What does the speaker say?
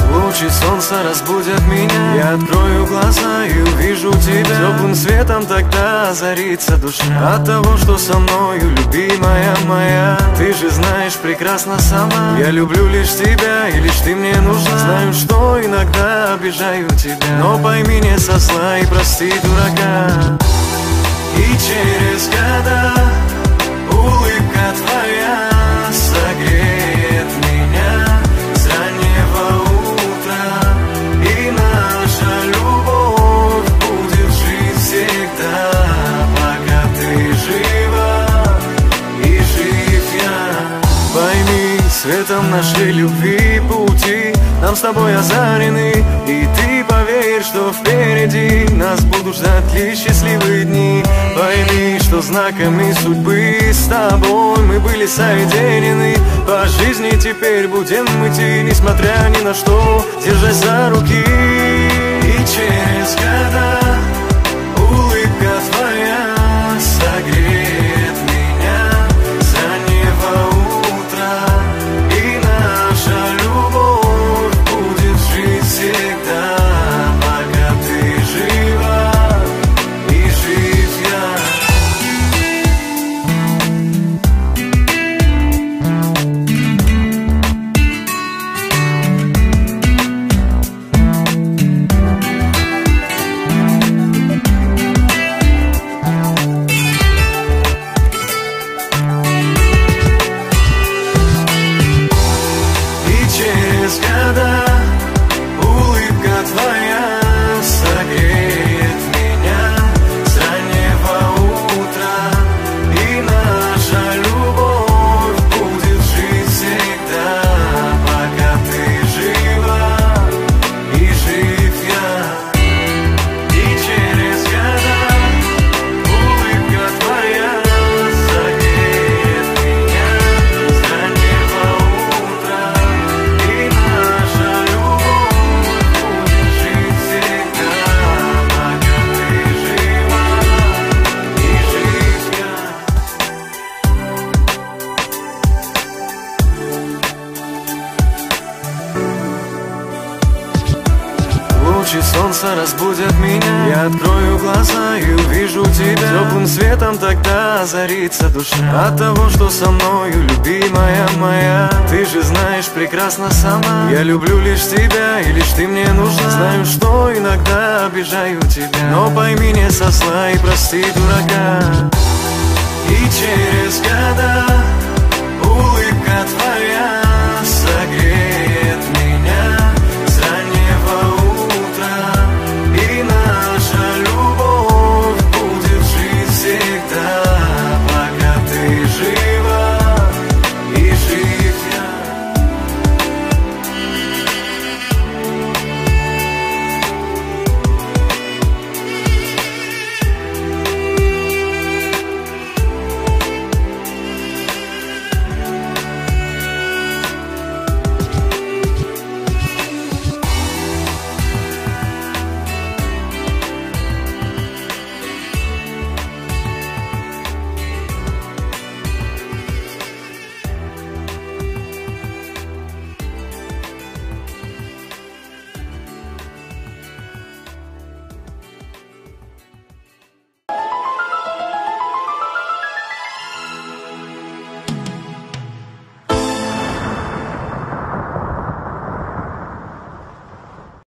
Лучи солнца разбудят меня. Я открою глаза и увижу тебя. Теплым светом тогда озарится душа от того, что со мною, любимая моя. Ты же знаешь прекрасно сама, я люблю лишь тебя, и лишь ты мне нужна. Знаю, что иногда обижаю тебя, но пойми, не со зла и прости дурака. И через года улыбка твоя согреет меня с раннего утра, и наша любовь будет жить всегда, пока ты жива и жив я. Пойми, светом нашей любви пути нам с тобой озарены, и ты поверь, что впереди нас будут ждать лишь счастливые дни. Пойми, что знаками судьбы с тобой мы были соединены. По жизни теперь будем идти, несмотря ни на что, держась за руки. И через года улыбка твоя согреет меня с раннего утра, и наша любовь будет жить всегда, пока ты жива и жив я. Через года улыбка твоя согреет меня с раннего утра, и наша любовь будет жить всегда, пока ты жива и жив я. И через года улыбка твоя согреет меня с раннего утра, и наша любовь будет жить всегда, пока ты жива и жив я. Лучи солнца разбудят меня. Я открою глаза и увижу тебя. Теплым светом тогда озарится душа от того, что со мною, любимая моя. Ты же знаешь прекрасно сама, я люблю лишь тебя, и лишь ты мне нужна. Знаю, что иногда обижаю тебя, но пойми, не со зла и прости дурака. И через года